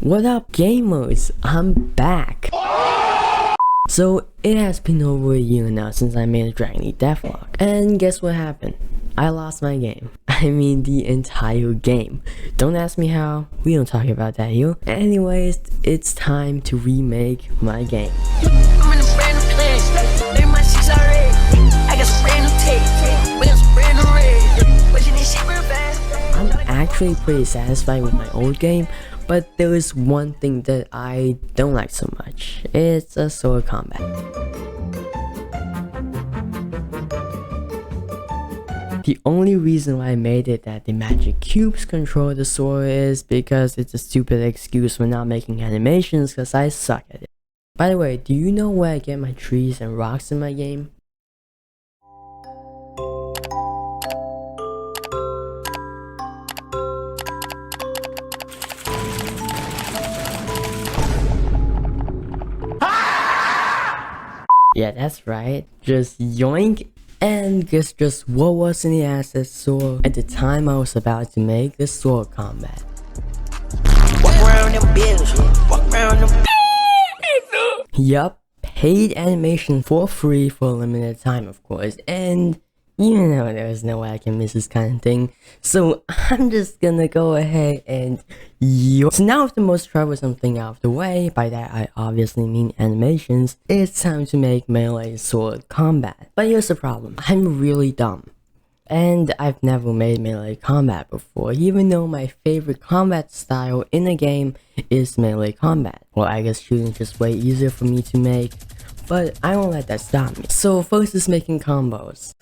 What up gamers, I'm back! So it has been over a year now since I made a Dragony Devlog, and guess what happened? I lost my game. I mean the entire game. Don't ask me how, we don't talk about that here. Anyways, it's time to remake my game. I'm in a brand new place, they my seats already. I got some brand new tape, we got some brand new red. Watching this shit real fast. I'm actually pretty satisfied with my old game, but there is one thing that I don't like so much. It's a sword combat. The only reason why I made it that the magic cubes control the sword is because it's a stupid excuse for not making animations because I suck at it. By the way, do you know where I get my trees and rocks in my game? Yeah, that's right. Just yoink. And guess just what was in the asset sword at the time I was about to make the sword combat. Walk around them bills, walk around them. Yup, paid animation for free for a limited time, of course, and you know there's no way I can miss this kind of thing, so I'm just gonna go ahead and So now with the most troublesome thing out of the way, by that I obviously mean animations, it's time to make melee sword combat. But here's the problem, I'm really dumb. And I've never made melee combat before, even though my favorite combat style in a game is melee combat. Well, I guess shooting is just way easier for me to make, but I won't let that stop me. So first is making combos.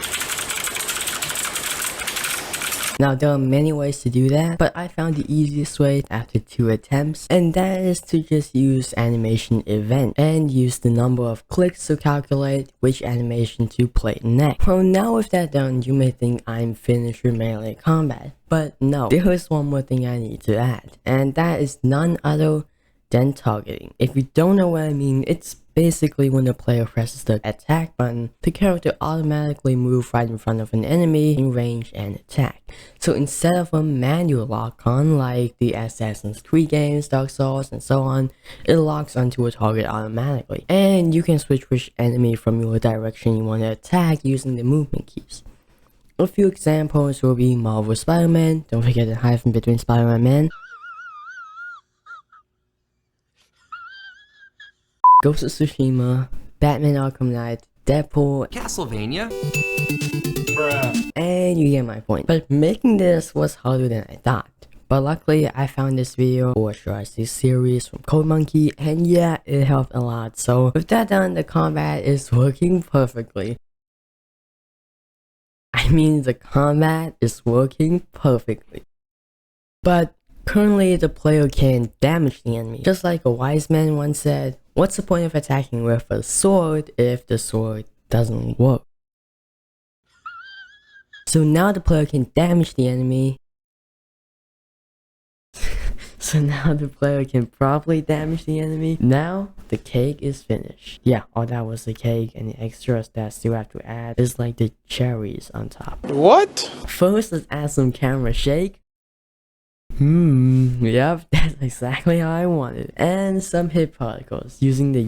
Now there are many ways to do that, but I found the easiest way after 2 attempts, and that is to just use animation event and use the number of clicks to calculate which animation to play next. Well, now with that done, you may think I'm finished with melee combat, but no, there is one more thing I need to add, and that is none other than targeting. If you don't know what I mean, it's basically when the player presses the attack button, the character automatically moves right in front of an enemy in range and attack. So instead of a manual lock on like the Assassin's Creed games, Dark Souls and so on, it locks onto a target automatically. And you can switch which enemy from your direction you want to attack using the movement keys. A few examples will be Marvel Spider-Man, don't forget the hyphen between Spider-Man and Man. Ghost of Tsushima, Batman Arkham Knight, Deadpool, Castlevania. And you get my point. But making this was harder than I thought. But luckily I found this video, or should I say series, from Code Monkey, and yeah, it helped a lot. So with that done, the combat is working perfectly. I mean, the combat is working perfectly. But currently the player can't damage the enemy. Just like a wise man once said, what's the point of attacking with a sword if the sword doesn't work? So now the player can damage the enemy. So now the player can properly damage the enemy. Now the cake is finished. Yeah, all that was the cake, and the extras that I still have to add is like the cherries on top. What? First, let's add some camera shake. Yep, that's exactly how I want it. And some hit particles using the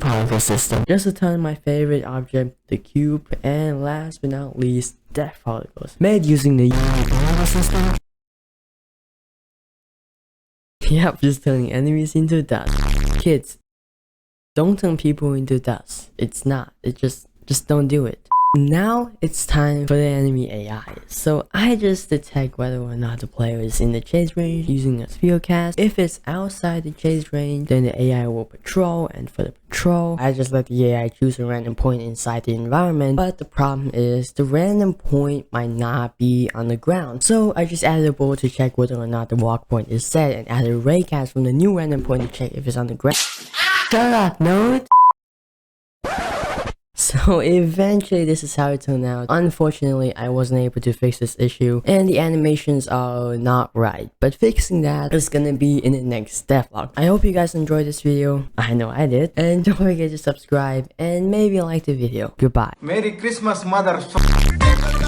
particle system. Just to turn my favorite object, the cube, and last but not least, death particles made using the particle system. Yep, just turning enemies into dust. Kids, don't turn people into dust. It's not. Just don't do it. Now it's time for the enemy AI. So I just detect whether or not the player is in the chase range using a sphere cast. If it's outside the chase range, then the AI will patrol, and for the patrol, I just let the AI choose a random point inside the environment. But the problem is the random point might not be on the ground. So I just added a board to check whether or not the walk point is set, and added a ray cast from the new random point to check if it's on the ground. Shut up, nerd! So eventually this is how it turned out. Unfortunately, I wasn't able to fix this issue, and the animations are not right. But fixing that is gonna be in the next devlog. I hope you guys enjoyed this video. I know I did. And don't forget to subscribe and maybe like the video. Goodbye. Merry Christmas, motherfucker.